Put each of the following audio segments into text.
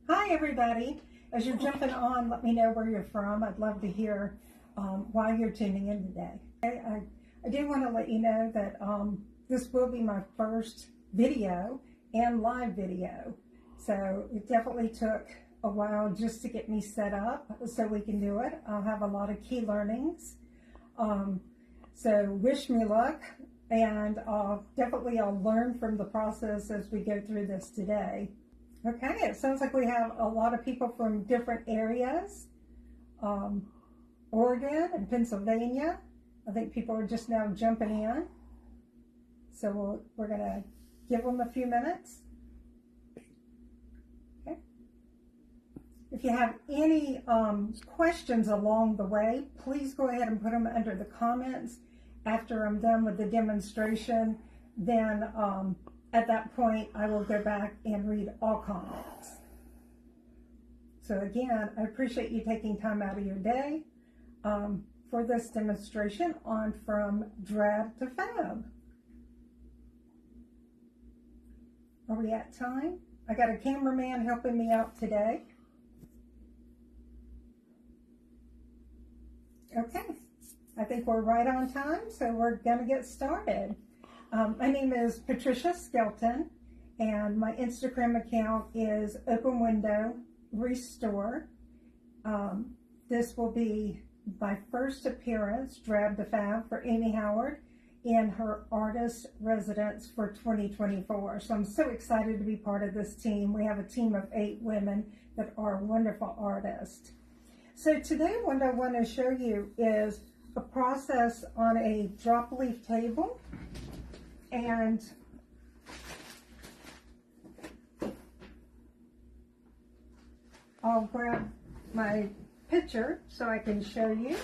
Hi everybody. As you're jumping on, let me know where you're from. I'd love to hear why you're tuning in today. I do want to let you know that this will be my first video and live video. So it definitely took a while just to get me set up so we can do it. I'll have a lot of key learnings. So wish me luck, and I'll learn from the process as we go through this today. Okay, it sounds like we have a lot of people from different areas, Oregon and Pennsylvania. I think people are just now jumping in. So we're going to give them a few minutes. Okay. If you have any questions along the way, please go ahead and put them under the comments after I'm done with the demonstration. Then at that point, I will go back and read all comments. So again, I appreciate you taking time out of your day for this demonstration on From Drab to Fab. Are we at time? I got a cameraman helping me out today. Okay, I think we're right on time, so we're gonna get started. My name is Patricia Skelton, and my Instagram account is Open Window Restore. This will be my first appearance, Drab to Fab, for Amy Howard in her artist residence for 2024. So I'm so excited to be part of this team. We have a team of 8 women that are wonderful artists. So today what I want to show you is a process on a drop leaf table. And I'll grab my picture so I can show you.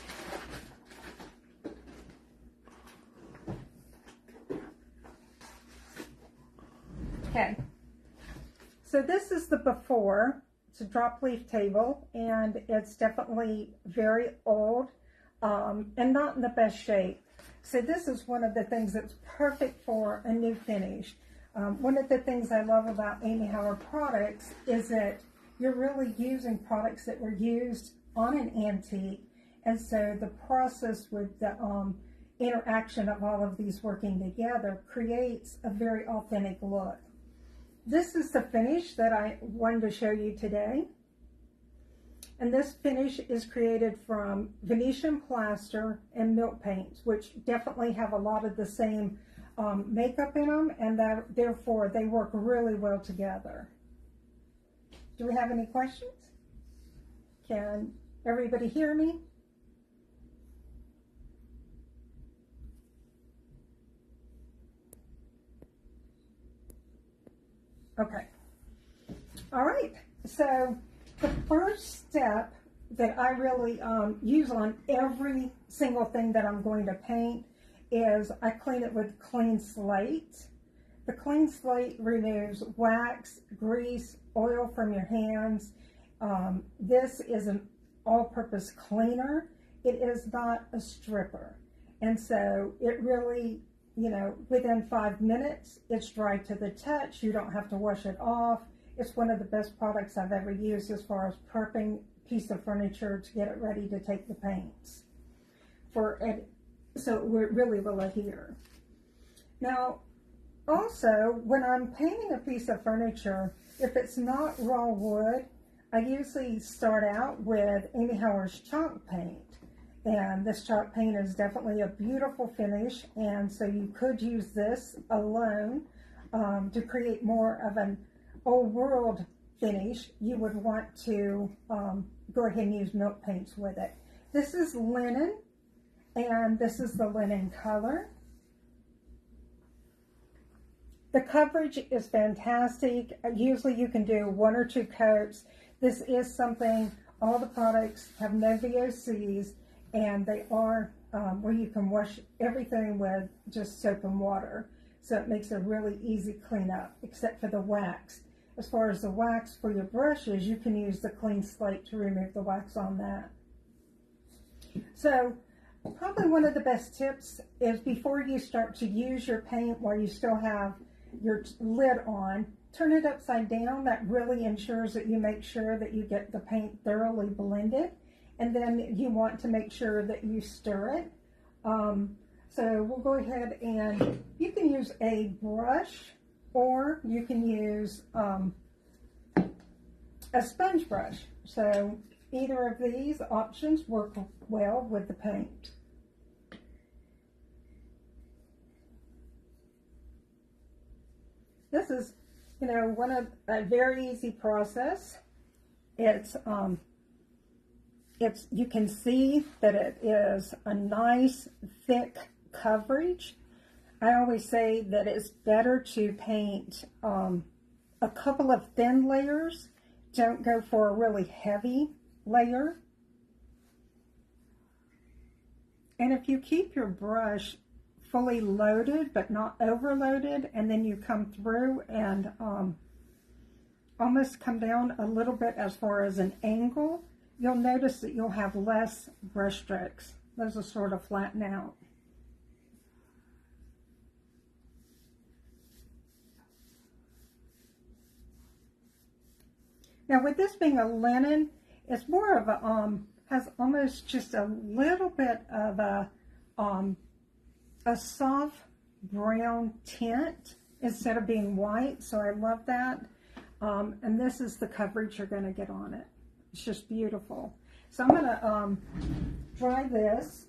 Okay, so this is the before. It's a drop leaf table, and it's definitely very old and not in the best shape. So this is one of the things that's perfect for a new finish. One of the things I love about Amy Howard products is that you're really using products that were used on an antique, and so the process with the interaction of all of these working together creates a very authentic look. This is the finish that I wanted to show you today. And this finish is created from Venetian plaster and milk paints, which definitely have a lot of the same makeup in them, and therefore they work really well together. Do we have any questions? Can everybody hear me? Okay. All right. So the first step that I really use on every single thing that I'm going to paint is I clean it with clean slate. The clean slate removes wax, grease, oil from your hands. This is an all-purpose cleaner. It is not a stripper. And so it really, within 5 minutes, it's dry to the touch. You don't have to wash it off. It's one of the best products I've ever used as far as prepping a piece of furniture to get it ready to take the paints. So it really will adhere. Now, also, when I'm painting a piece of furniture, if it's not raw wood, I usually start out with Amy Howard's chalk paint. And this chalk paint is definitely a beautiful finish, and so you could use this alone to create more of an old world finish. You would want to go ahead and use milk paints with it. This is linen, and this is the linen color. The coverage is fantastic. Usually you can do 1 or 2 coats. This is something, all the products have no VOCs, and they are where you can wash everything with just soap and water. So it makes a really easy cleanup, except for the wax. As far as the wax for your brushes, you can use the clean slate to remove the wax on that. So probably one of the best tips is before you start to use your paint, while you still have your lid on, turn it upside down. That really ensures that you make sure that you get the paint thoroughly blended. And then you want to make sure that you stir it. So we'll go ahead and you can use a brush, or you can use a sponge brush. So either of these options work well with the paint. This is, you know, a very easy process. It's you can see that it is a nice thick coverage. I always say that it's better to paint a couple of thin layers. Don't go for a really heavy layer. And if you keep your brush fully loaded but not overloaded, and then you come through and almost come down a little bit as far as an angle, you'll notice that you'll have less brush strokes. Those will sort of flatten out. Now with this being a linen, it's more of a, has almost just a little bit of a soft brown tint instead of being white, so I love that. And this is the coverage you're going to get on it. It's just beautiful. So I'm going to dry this.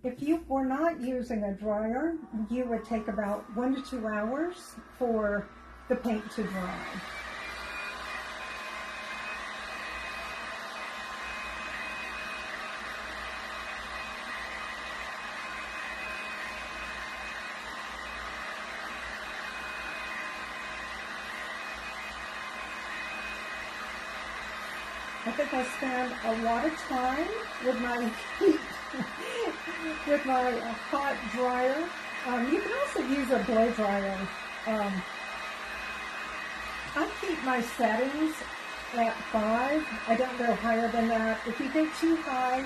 If you were not using a dryer, you would take about 1 to 2 hours for the paint to dry. I think I spend a lot of time with my heat, with my hot dryer. You can also use a blow dryer. I keep my settings at 5. I don't go higher than that. If you go too high,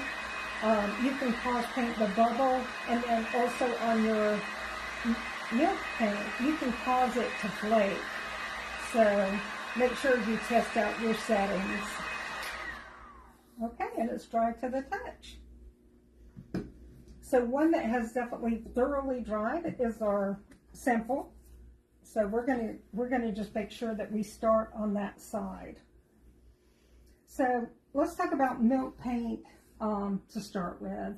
you can cause paint to bubble, and then also on your milk paint, you can cause it to flake. So make sure you test out your settings. Okay, and it's dry to the touch. So one that has definitely thoroughly dried is our sample. So we're gonna just make sure that we start on that side. So let's talk about milk paint to start with.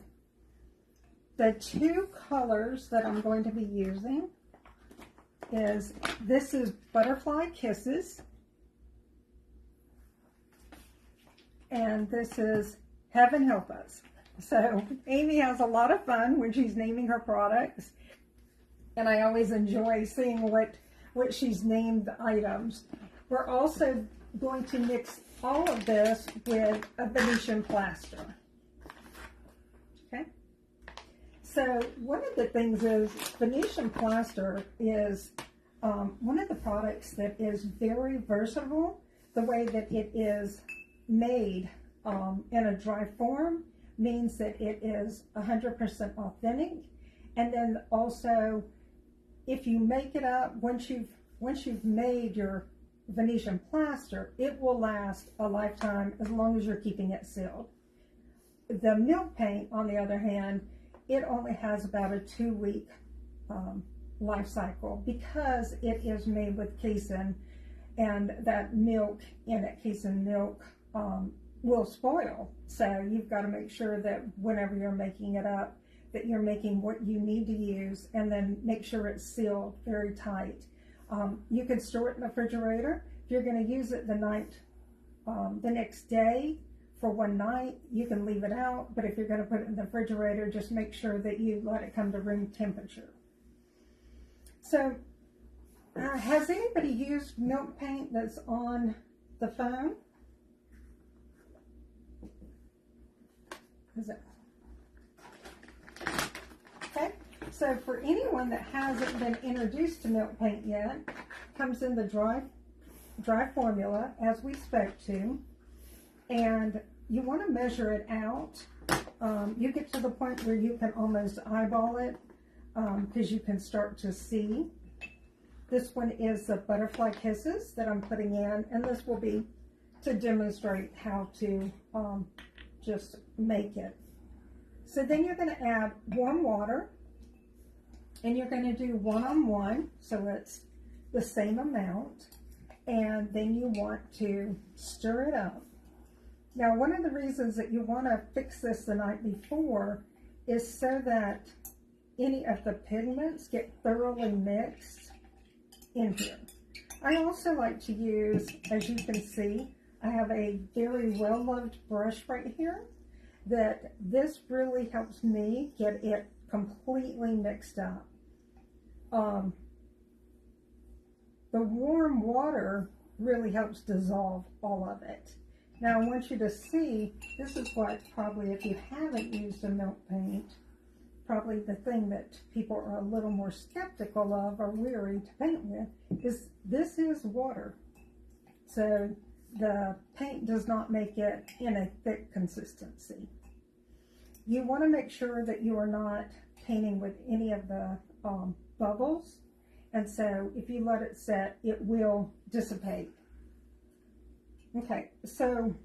The 2 colors that I'm going to be using is, this is Butterfly Kisses, and this is Heaven Help Us. So Amy has a lot of fun when she's naming her products, and I always enjoy seeing what she's named the items. We're also going to mix all of this with a Venetian plaster. Okay, so one of the things is Venetian plaster is one of the products that is very versatile. The way that it is made in a dry form means that it is 100% authentic, and then also if you make it up, once you've made your Venetian plaster, it will last a lifetime as long as you're keeping it sealed. The milk paint, on the other hand, it only has about a 2-week life cycle because it is made with casein, and that milk in it, casein milk, will spoil. So you've got to make sure that whenever you're making it up, that you're making what you need to use, and then make sure it's sealed very tight. You can store it in the refrigerator. If you're going to use it the next day for one night, you can leave it out. But if you're going to put it in the refrigerator, just make sure that you let it come to room temperature. So has anybody used milk paint that's on the phone? Is it? Okay, so for anyone that hasn't been introduced to milk paint yet, it comes in the dry formula as we spoke to, and you want to measure it out you get to the point where you can almost eyeball it because you can start to see. This one is the butterfly kisses that I'm putting in, and this will be to demonstrate how to just make it. So then you're going to add warm water, and you're going to do 1 on 1, so it's the same amount, and then you want to stir it up. Now, one of the reasons that you want to fix this the night before is so that any of the pigments get thoroughly mixed in here. I also like to use, as you can see, I have a very well-loved brush right here that this really helps me get it completely mixed up. The warm water really helps dissolve all of it. Now I want you to see, this is what probably, if you haven't used a milk paint, probably the thing that people are a little more skeptical of or weary to paint with is this is water. So the paint does not make it in a thick consistency. You want to make sure that you are not painting with any of the bubbles, and so if you let it set, it will dissipate. Okay, so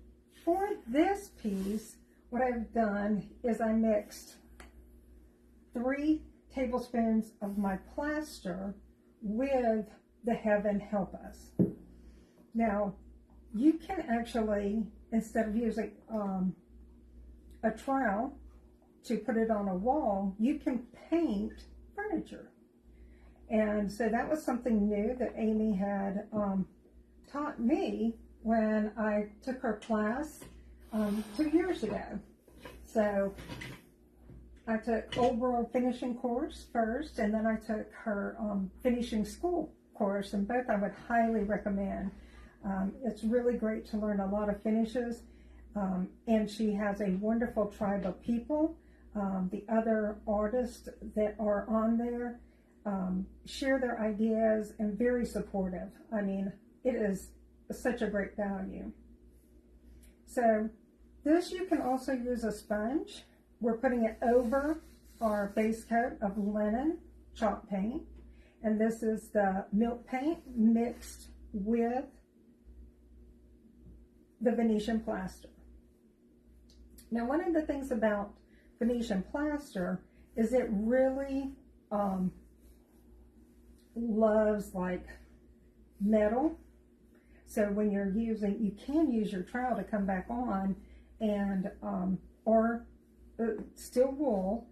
for this piece, what I've done is I mixed 3 tablespoons of my plaster with the Heaven Help Us. Now, you can actually, instead of using a trowel to put it on a wall, you can paint furniture. And so that was something new that Amy had taught me when I took her class 2 years ago. So I took Old World Finishing course first, and then I took her Finishing School course, and both I would highly recommend. It's really great to learn a lot of finishes, and she has a wonderful tribe of people. The other artists that are on there share their ideas and very supportive. I mean, it is such a great value. So this, you can also use a sponge. We're putting it over our base coat of linen chalk paint, and this is the milk paint mixed with the Venetian plaster. Now, one of the things about Venetian plaster is it really loves like metal. So when you're using, you can use your trowel to come back on, and or steel wool,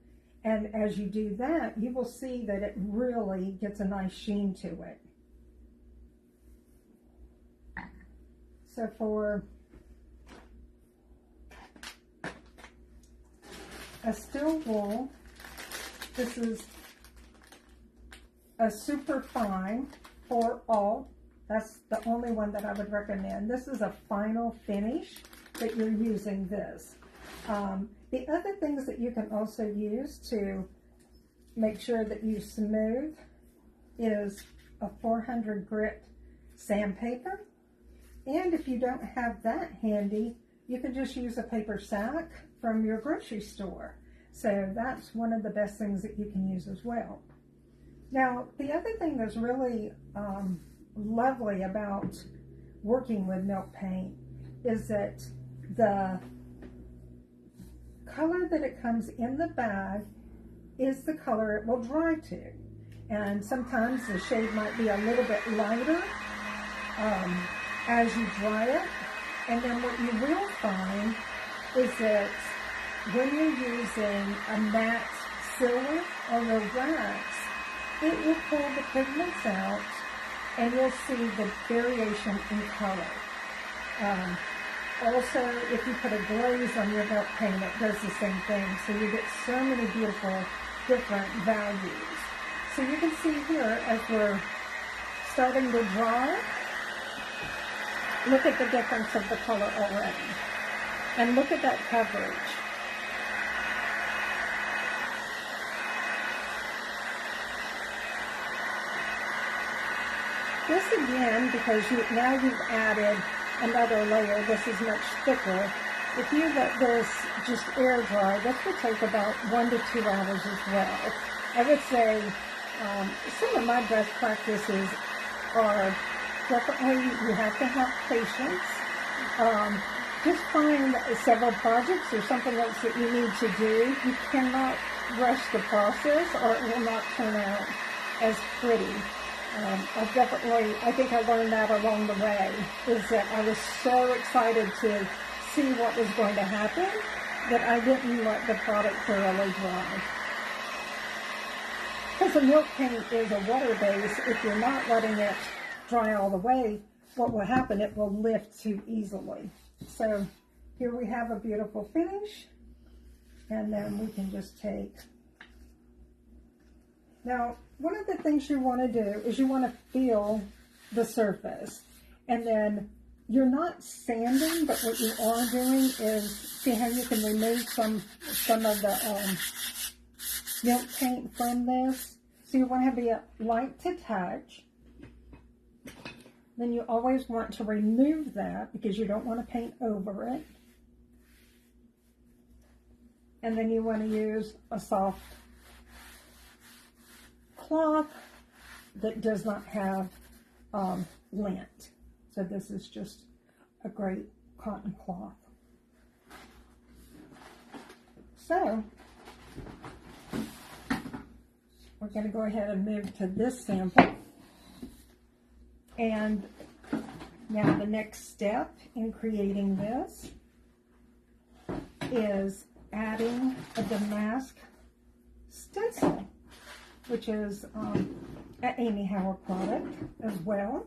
and as you do that, you will see that it really gets a nice sheen to it. So for a steel wool, this is a super fine for all. That's the only one that I would recommend. This is a final finish that you're using this. The other things that you can also use to make sure that you smooth is a 400 grit sandpaper. And if you don't have that handy, you can just use a paper sack from your grocery store. So that's one of the best things that you can use as well. Now, the other thing that's really lovely about working with milk paint is that the color that it comes in the bag is the color it will dry to, and sometimes the shade might be a little bit lighter as you dry it, and then what you will find is that when you're using a matte silver or a wax, it will pull the pigments out, and you'll see the variation in color. Also, if you put a glaze on your milk paint, it does the same thing. So you get so many beautiful different values. So you can see here, as we're starting to dry, look at the difference of the color already. And look at that coverage. This again, because now you've added another layer, this is much thicker, If you let this just air dry, that could take about 1 to 2 hours as well. I would say some of my best practices are definitely you have to have patience. Just find several projects or something else that you need to do. You cannot rush the process or it will not turn out as pretty. I think I learned that along the way, is that I was so excited to see what was going to happen that I didn't let the product thoroughly dry. Because the milk paint is a water base, if you're not letting it dry all the way, what will happen, it will lift too easily. So here we have a beautiful finish, and then we can just take. Now, one of the things you want to do is you want to feel the surface, and then you're not sanding, but what you are doing is, see how you can remove some of the milk paint from this. So you want to be light to touch. Then you always want to remove that because you don't want to paint over it. And then you want to use a soft cloth that does not have lint. So this is just a great cotton cloth. So we're going to go ahead and move to this sample. And now the next step in creating this is adding a damask stencil, which is an Amy Howard product as well.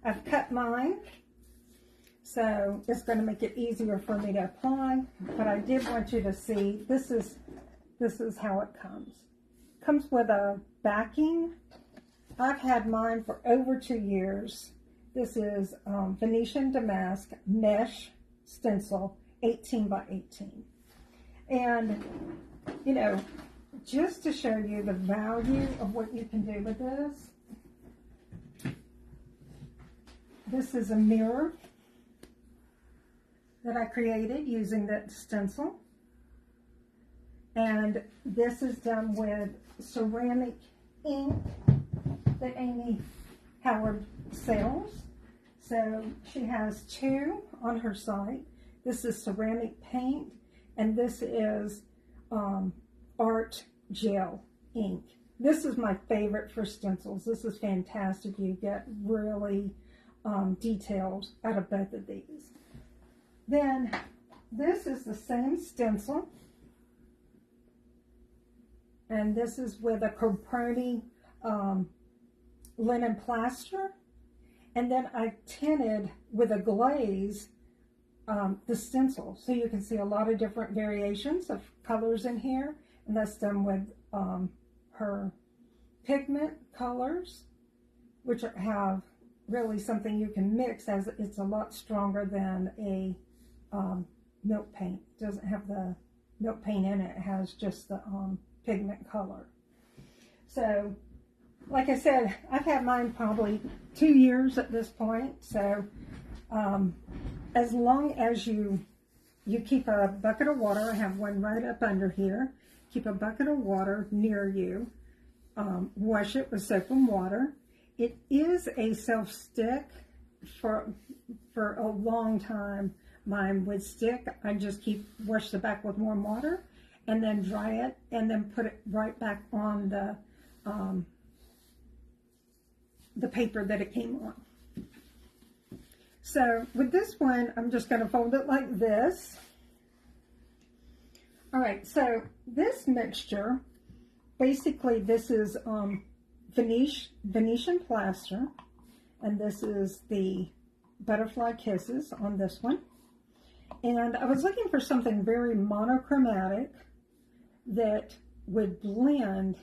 I've cut mine, so it's going to make it easier for me to apply, but I did want you to see, this is how it comes. It comes with a backing. I've had mine for over 2 years. This is Venetian Damask Mesh Stencil, 18 by 18. And, you know, just to show you the value of what you can do with this is a mirror that I created using that stencil. And this is done with ceramic ink that Amy Howard sells. So she has 2 on her site. This is ceramic paint, and this is art gel ink. This is my favorite for stencils. This is fantastic. You get really details out of both of these. Then this is the same stencil, and this is with a Coperni linen plaster, and then I tinted with a glaze the stencil, so you can see a lot of different variations of colors in here, and that's done with her pigment colors, which have really something you can mix, as it's a lot stronger than a milk paint. It doesn't have the milk paint in it, it has just the pigment color. So like I said, I've had mine probably 2 years at this point, so as long as you keep a bucket of water, I have one right up under here, keep a bucket of water near you, wash it with soap and water. It is a self-stick. For a long time mine would stick. I just wash the back with warm water and then dry it and then put it right back on the paper that it came on. So with this one, I'm just going to fold it like this. All right, so this mixture, basically this is Venetian plaster, and this is the Butterfly Kisses on this one. And I was looking for something very monochromatic that would blend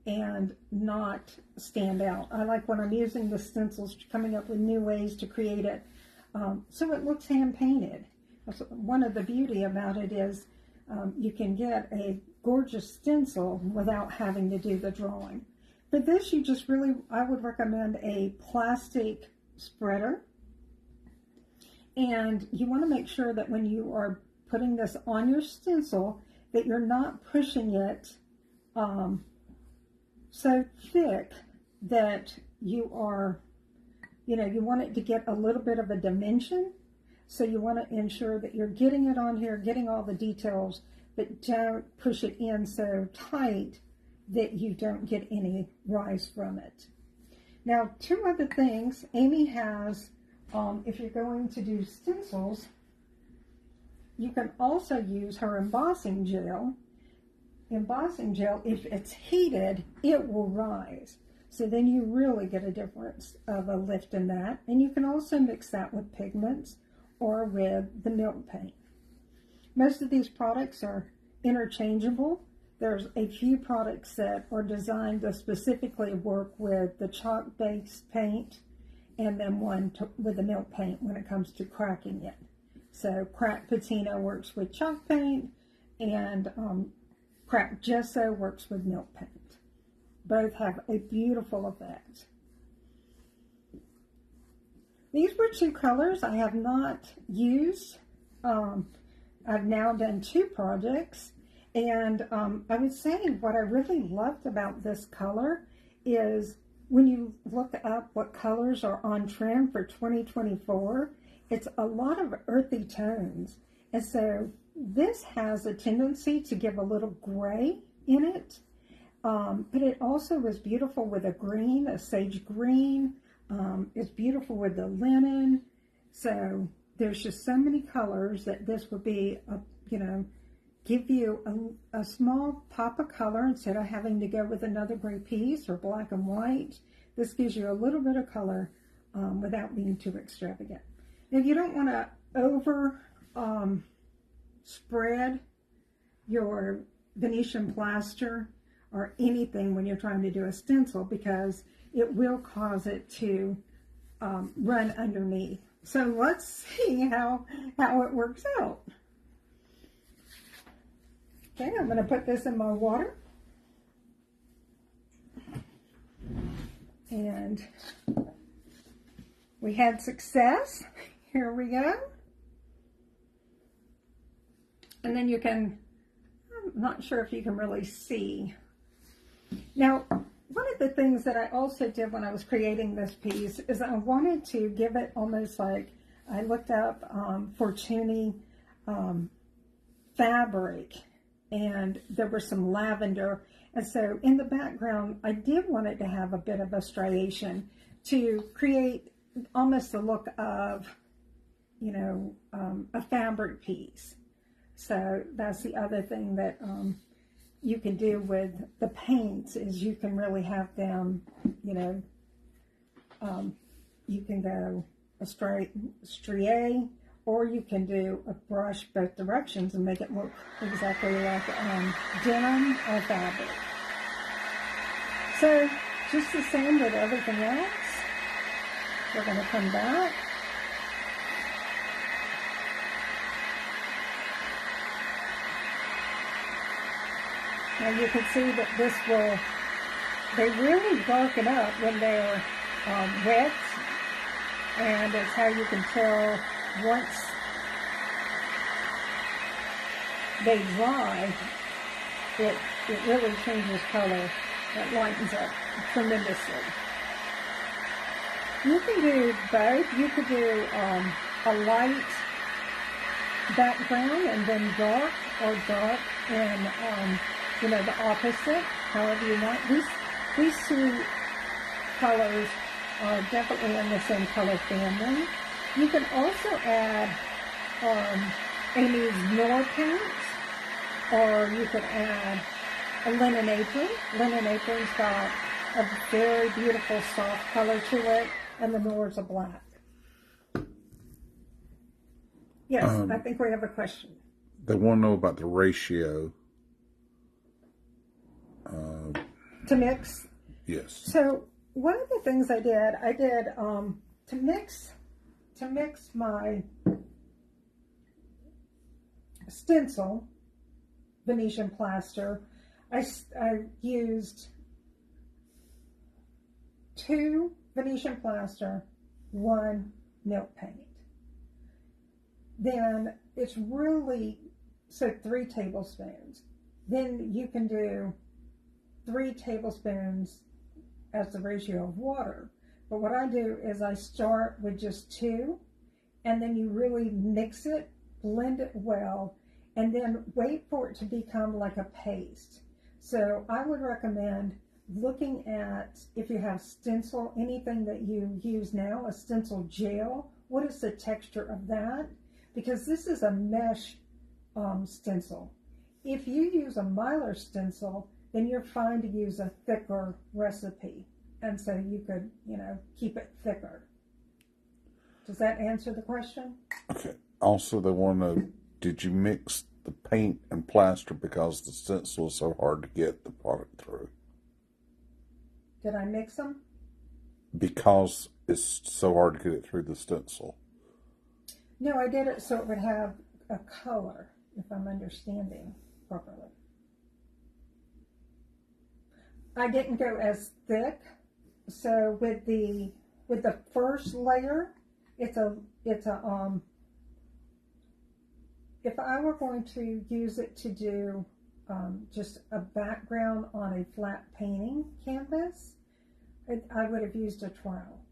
and not stand out. I like when I'm using the stencils, coming up with new ways to create it so it looks hand painted. One of the beauty about it is you can get a gorgeous stencil without having to do the drawing. For this, you just really, I would recommend a plastic spreader. And you want to make sure that when you are putting this on your stencil that you're not pushing it so thick that you are, you want it to get a little bit of a dimension. So you want to ensure that you're getting it on here, getting all the details, but don't push it in so tight that you don't get any rise from it. Now, two other things. Amy has, if you're going to do stencils, you can also use her embossing gel. Embossing gel, if it's heated, it will rise. So then you really get a difference of a lift in that. And you can also mix that with pigments or with the milk paint. Most of these products are interchangeable. There's a few products that are designed to specifically work with the chalk-based paint, and then one with the milk paint when it comes to cracking it. So cracked patina works with chalk paint, and cracked gesso works with milk paint. Both have a beautiful effect. These were two colors I have not used. I've now done two projects, and I would say what I really loved about this color is when you look up what colors are on trend for 2024, it's a lot of earthy tones. And so this has a tendency to give a little gray in it, but it also was beautiful with a green, a sage green. It's beautiful with the linen. So there's just so many colors that this would be, give you a small pop of color instead of having to go with another gray piece or black and white. This gives you a little bit of color without being too extravagant. Now, you don't want to over spread your Venetian plaster or anything when you're trying to do a stencil, because it will cause it to run underneath. So let's see how it works out. Okay, I'm going to put this in my water. And we had success. Here we go. And then you can, I'm not sure if you can really see. Now, one of the things that I also did when I was creating this piece is I wanted to give it almost like, I looked up Fortuny fabric, and there was some lavender. And so in the background, I did want it to have a bit of a striation to create almost the look of, a fabric piece. So that's the other thing that you can do with the paints, is you can really have them, you can go a strié, or you can do a brush both directions and make it look exactly like denim or fabric. So just the same with everything else. We're going to come back. Now you can see that they really darken up when they're wet, and it's how you can tell once they dry, it really changes color. It lightens up tremendously. You can do both. You could do a light background and then dark, or dark and the opposite, however you want. These two colors are definitely in the same color family. You can also add Amy's Noir pants, or you could add a linen apron. Linen apron's got a very beautiful soft color to it, and the Noir's a black. Yes, I think we have a question. They want to know about the ratio. To mix? Yes. So one of the things I did to mix my stencil Venetian plaster, I used 2 Venetian plaster, 1 milk paint. Then it's really, so 3 tablespoons. Then you can do 3 tablespoons as the ratio of water. But what I do is I start with just 2, and then you really mix it, blend it well, and then wait for it to become like a paste. So I would recommend looking at, if you have stencil, anything that you use now, a stencil gel, what is the texture of that? Because this is a mesh stencil. If you use a Mylar stencil, then you're fine to use a thicker recipe. And so you could, keep it thicker. Does that answer the question? Okay. Also, they want to know, did you mix the paint and plaster because the stencil is so hard to get the product through? Did I mix them? Because it's so hard to get it through the stencil. No, I did it so it would have a color, if I'm understanding properly. I didn't go as thick, so with the first layer, if I were going to use it to do just a background on a flat painting canvas, I would have used a trowel.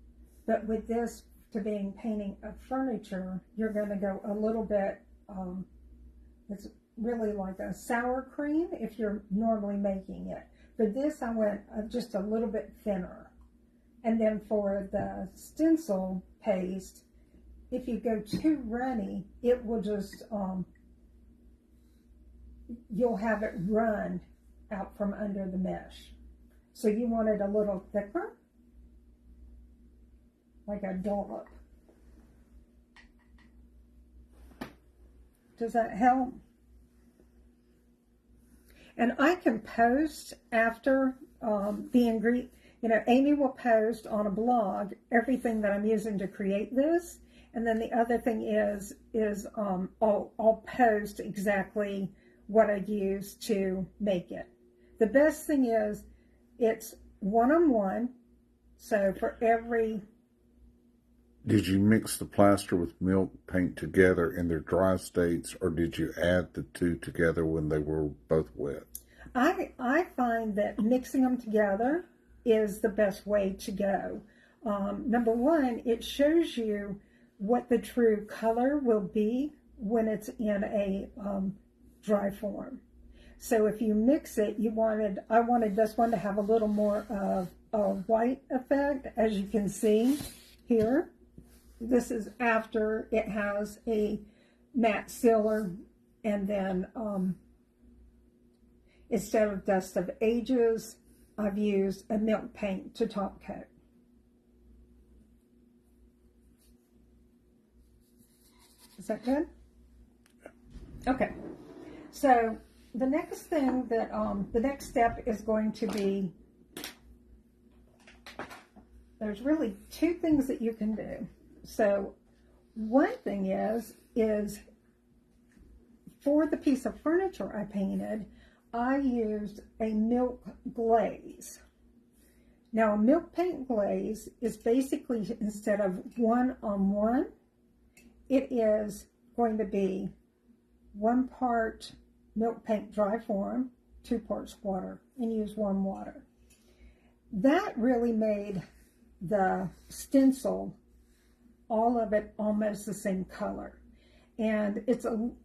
But with this, to being painting of furniture, you're going to go a little bit, it's really like a sour cream if you're normally making it. For this, I went just a little bit thinner. And then for the stencil paste, if you go too runny, it will just, you'll have it run out from under the mesh. So you want it a little thicker, like a dollop. Does that help? And I can post after the ingredient, Amy will post on a blog everything that I'm using to create this. And then the other thing is I'll post exactly what I use to make it. The best thing is it's 1-on-1. So for every... Did you mix the plaster with milk paint together in their dry states, or did you add the two together when they were both wet? I find that mixing them together is the best way to go. Number one, it shows you what the true color will be when it's in a dry form. So if you mix it, I wanted this one to have a little more of a white effect, as you can see here. This is after it has a matte sealer, and then instead of Dust of Ages, I've used a milk paint to top coat. Is that good? Okay. So the next thing that, the next step is going to be, there's really 2 things that you can do. So one thing is for the piece of furniture I painted, I used a milk glaze. Now, a milk paint glaze is basically, instead of 1-on-1, it is going to be 1 part milk paint dry form, 2 parts water, and use 1 water. That really made the stencil, all of it almost the same color. And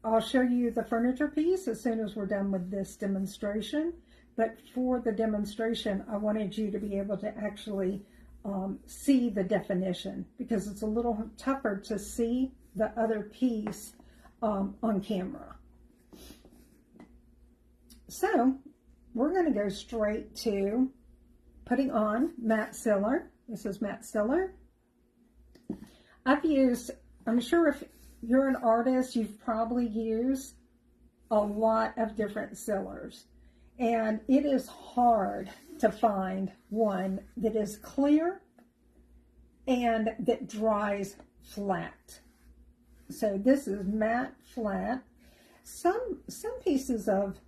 I'll show you the furniture piece as soon as we're done with this demonstration. But for the demonstration, I wanted you to be able to actually see the definition, because it's a little tougher to see the other piece on camera. So we're going to go straight to putting on matte sealer. This is matte sealer. I'm sure if you're an artist, you've probably used a lot of different sealers. And it is hard to find one that is clear and that dries flat. So this is matte flat. Some pieces of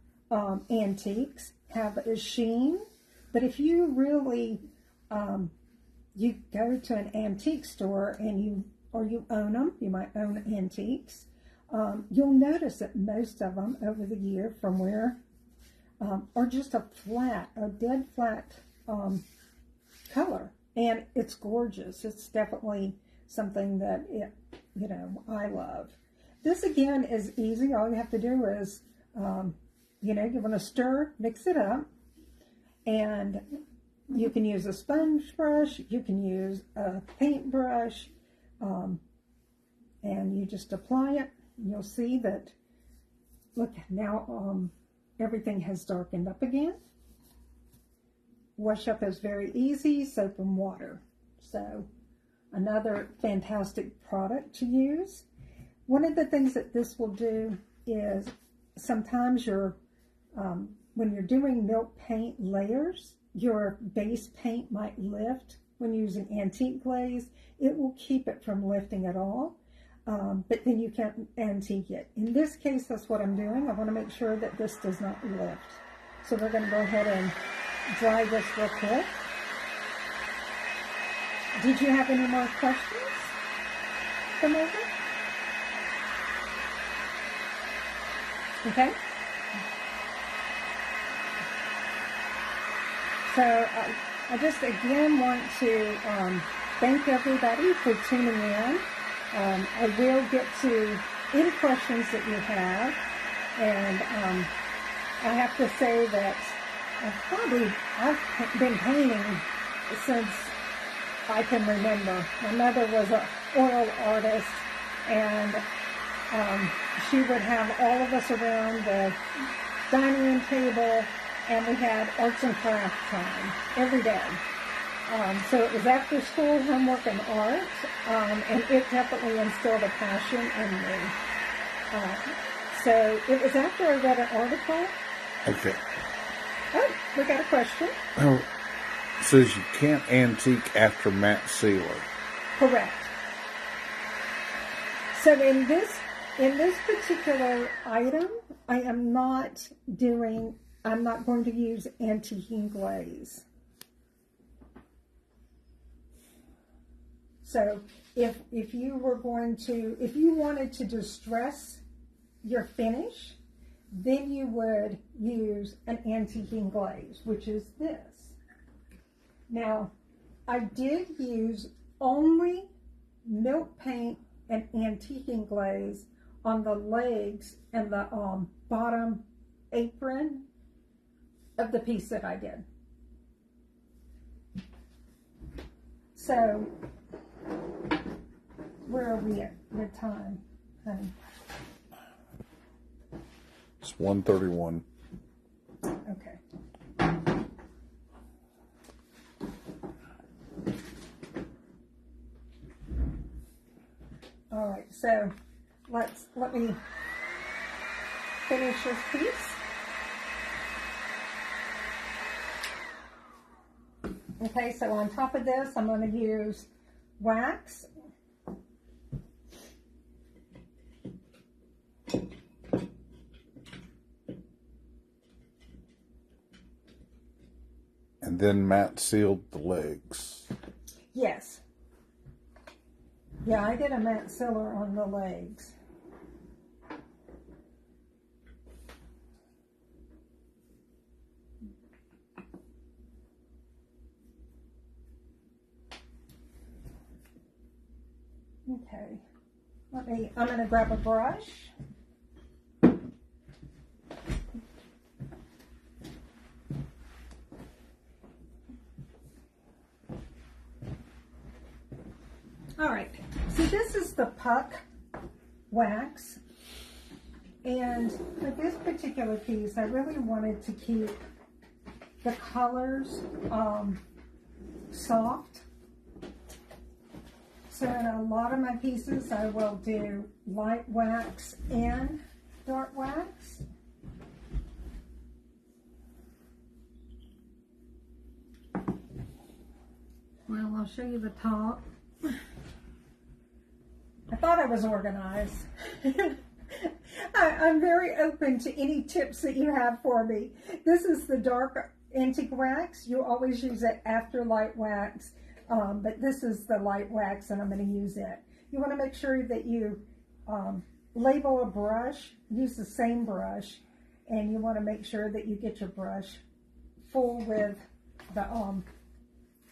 antiques have a sheen, but if you really you go to an antique store and you own them, you might own antiques, You'll notice that most of them over the year from where are just a dead flat color, and it's gorgeous. It's definitely something that I love. This again is easy. All you have to do is you want to stir, mix it up, and you can use a sponge brush, you can use a paintbrush, and you just apply it. You'll see that, look, now everything has darkened up again. Wash up is very easy, soap and water. So another fantastic product to use. One of the things that this will do is sometimes when you're doing milk paint layers, your base paint might lift when using antique glaze. It will keep it from lifting at all. But then you can antique it. In this case, that's what I'm doing. I want to make sure that this does not lift. So we're going to go ahead and dry this real quick. Did you have any more questions for Megan? Okay. So I just again want to thank everybody for tuning in. I will get to any questions that you have, and I have to say that I've been painting since I can remember. My mother was an oil artist, and she would have all of us around the dining room table, and we had arts and crafts time every day. So it was after school homework and art, and it definitely instilled a passion in me. So it was after I read an article. Okay. Oh, we got a question. Oh, it says you can't antique after matte sealer. Correct. So in this particular item, I'm not going to use antiquing glaze. So if you wanted to distress your finish, then you would use an antiquing glaze, which is this. Now, I did use only milk paint and antiquing glaze on the legs and the bottom apron of the piece that I did. So, where are we at the time, honey? It's 1:31. Okay. All right, so let me finish this piece. Okay, so on top of this, I'm going to use wax. And then matte sealed the legs. Yes. Yeah, I did a matte sealer on the legs. Okay. I'm going to grab a brush. All right, so this is the puck wax, and for this particular piece, I really wanted to keep the colors soft. So in a lot of my pieces, I will do light wax and dark wax. Well, I'll show you the top. I thought I was organized. I'm very open to any tips that you have for me. This is the dark antique wax. You always use it after light wax, but this is the light wax and I'm going to use it. You want to make sure that you label a brush, use the same brush, and you want to make sure that you get your brush full with the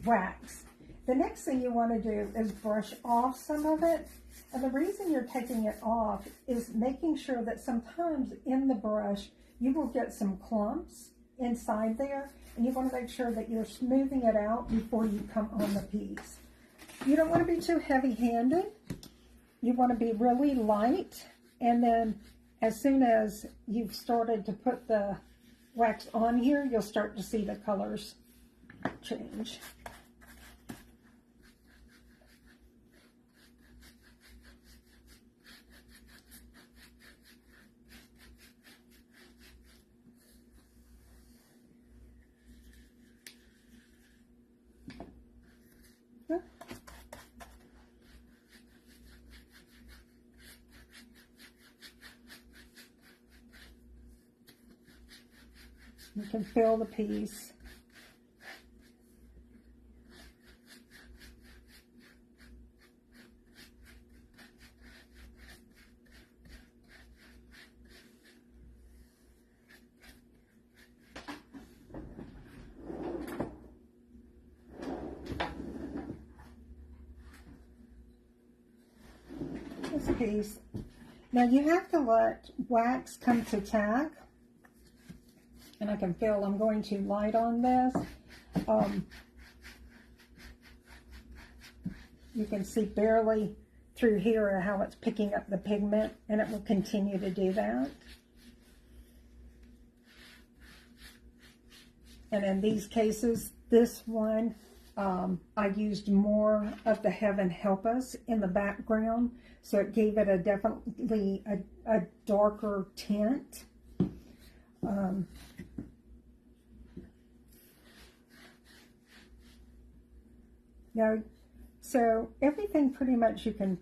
wax. The next thing you want to do is brush off some of it. And the reason you're taking it off is making sure that sometimes in the brush you will get some clumps inside there, and you want to make sure that you're smoothing it out before you come on the piece. You don't want to be too heavy-handed. You want to be really light, and then as soon as you've started to put the wax on here, you'll start to see the colors change. You can fill the piece. This piece. Now you have to let wax come to tack. And I can feel I'm going too light on this. You can see barely through here how it's picking up the pigment, and it will continue to do that. And in these cases, this one, I used more of the Heaven Help Us in the background, so it gave it definitely a darker tint. Now, so everything pretty much you can,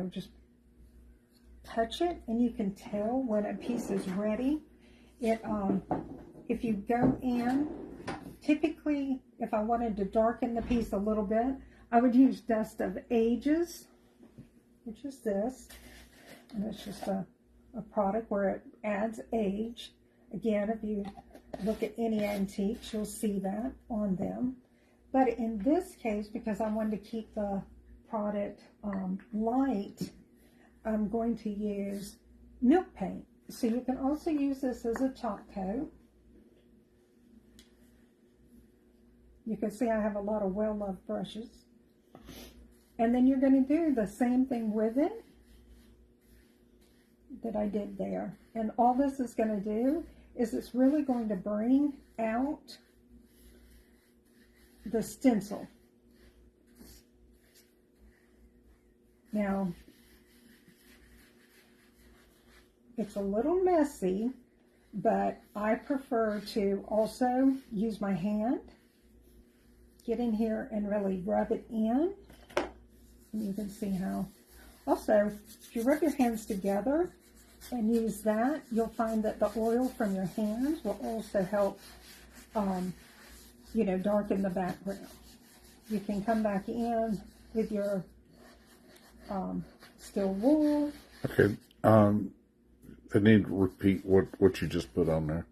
just touch it, and you can tell when a piece is ready. If you go in, typically, if I wanted to darken the piece a little bit, I would use Dust of Ages, which is this, and it's just a product where it adds age. Again, if you look at any antiques, you'll see that on them. But in this case, because I wanted to keep the product light, I'm going to use milk paint. So you can also use this as a top coat. You can see I have a lot of well-loved brushes. And then you're going to do the same thing with it that I did there. And all this is going to do is it's really going to bring out the stencil. Now, it's a little messy, but I prefer to also use my hand, get in here and really rub it in. And you can see how. Also, if you rub your hands together and use that, you'll find that the oil from your hands will also help darken the background. You can come back in with your still wool. Okay. I need to repeat what you just put on there.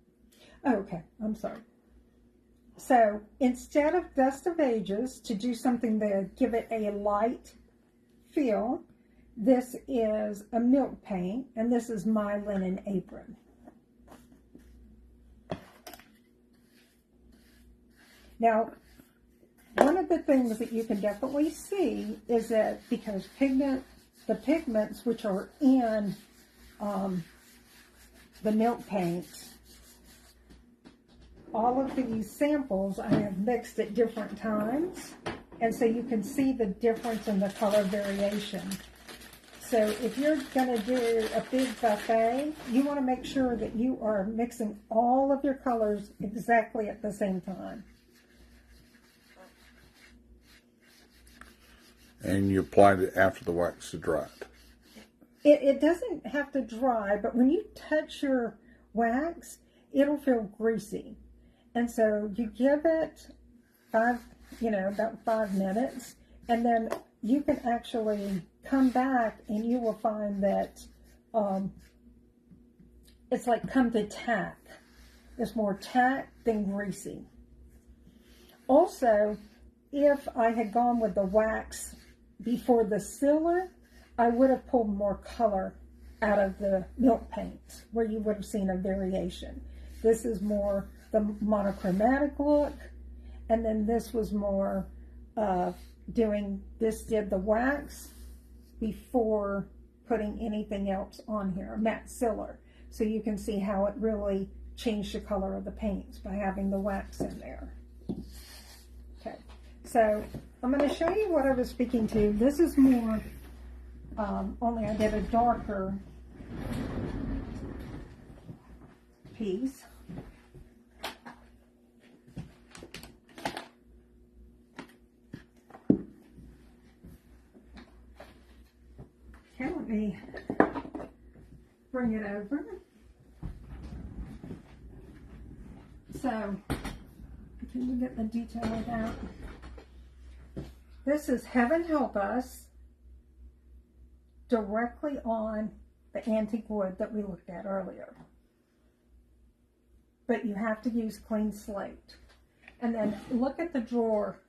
Okay, I'm sorry. So instead of Dust of Ages, to do something to give it a light feel, this is a milk paint, and this is My Linen Apron. Now, one of the things that you can definitely see is that because the pigments which are in the milk paint, all of these samples I have mixed at different times, and so you can see the difference in the color variation. So if you're going to do a big buffet, you want to make sure that you are mixing all of your colors exactly at the same time. And you applied it after the wax had dried. It doesn't have to dry, but when you touch your wax, it'll feel greasy. And so you give it about 5 minutes, and then you can actually come back and you will find that it's like come to tack. It's more tack than greasy. Also, if I had gone with the wax before the sealer, I would have pulled more color out of the milk paint, where you would have seen a variation. This is more the monochromatic look, and then this was more did the wax before putting anything else on here, matte sealer. So you can see how it really changed the color of the paints by having the wax in there. Okay, so I'm going to show you what I was speaking to. This is more, only I did a darker piece. Okay, let me bring it over. So, can you get the detail of that? This is Heaven Help Us, directly on the antique wood that we looked at earlier. But you have to use clean slate. And then look at the drawer.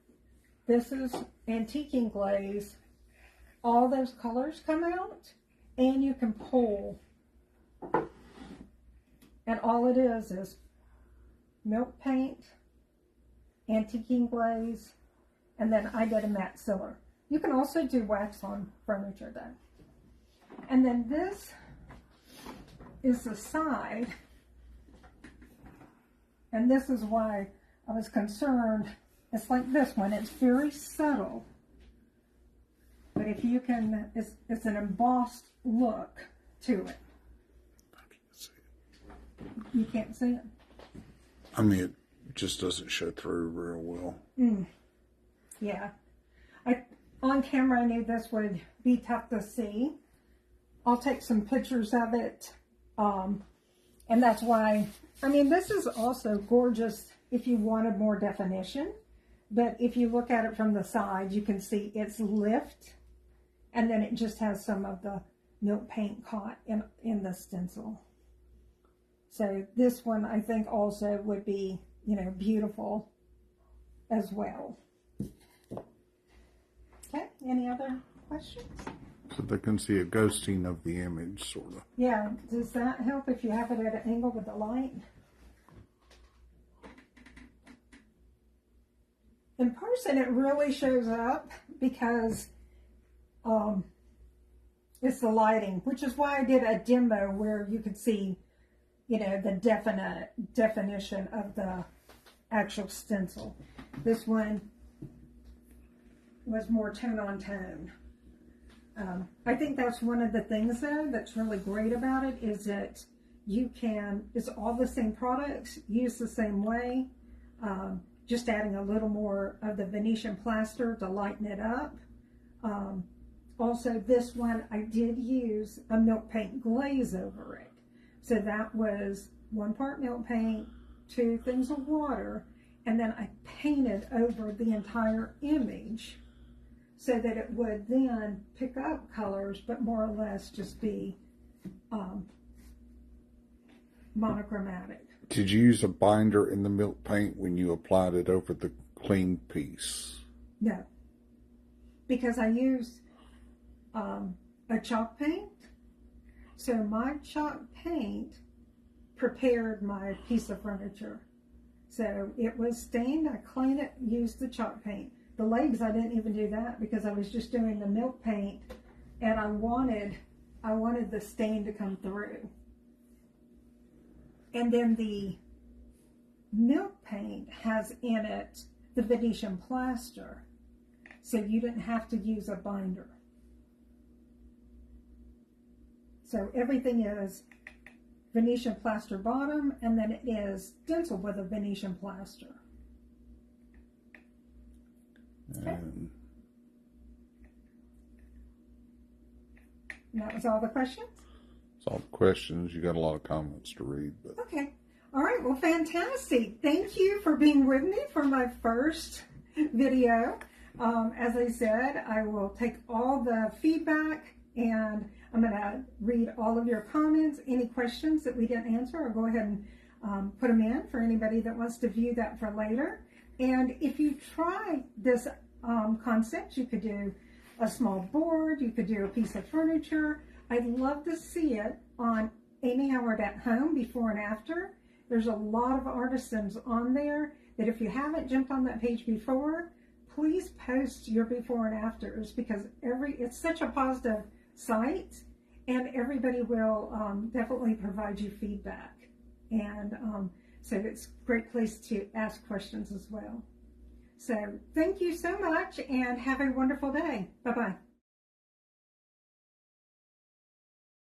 This is antiquing glaze. All those colors come out, and you can pull. And all it is milk paint, antiquing glaze, and then I did a matte sealer. You can also do wax on furniture though. And then this is the side, and this is why I was concerned. It's like this one, it's very subtle. But if you can, it's an embossed look to it. I can't see it. You can't see it? I mean, it just doesn't show through real well. Yeah. On camera, I knew this would be tough to see. I'll take some pictures of it. And that's why, I mean, this is also gorgeous if you wanted more definition. But if you look at it from the side, you can see it's lift. And then it just has some of the milk paint caught in the stencil. So this one, I think, also would be, beautiful as well. Okay, any other questions? So they can see a ghosting of the image, sort of. Yeah, does that help if you have it at an angle with the light? In person, it really shows up because it's the lighting, which is why I did a demo where you could see, the definition of the actual stencil. This one was more tone on tone. I think that's one of the things though that's really great about it is that it's all the same products, used the same way, just adding a little more of the Venetian plaster to lighten it up. Also, this one, I did use a milk paint glaze over it. So that was 1 part milk paint, 2 things of water, and then I painted over the entire image so that it would then pick up colors, but more or less just be monochromatic. Did you use a binder in the milk paint when you applied it over the clean piece? No, because I used a chalk paint. So my chalk paint prepared my piece of furniture. So it was stained, I cleaned it, used the chalk paint. The legs, I didn't even do that because I was just doing the milk paint and I wanted the stain to come through. And then the milk paint has in it the Venetian plaster. So you didn't have to use a binder. So everything is Venetian plaster bottom, and then it is stenciled with a Venetian plaster. Okay. And that was all the questions? That's all the questions. You got a lot of comments to read. But. Okay. All right. Well, fantastic. Thank you for being with me for my first video. As I said, I will take all the feedback And I'm going to read all of your comments. Any questions that we didn't answer, I'll go ahead and put them in for anybody that wants to view that for later. And if you try this concept, you could do a small board, you could do a piece of furniture. I'd love to see it on Amy Howard at Home before and after. There's a lot of artisans on there that if you haven't jumped on that page before, please post your before and afters, because it's such a positive site, and everybody will definitely provide you feedback. And so it's a great place to ask questions as well. So thank you so much, and have a wonderful day. Bye-bye.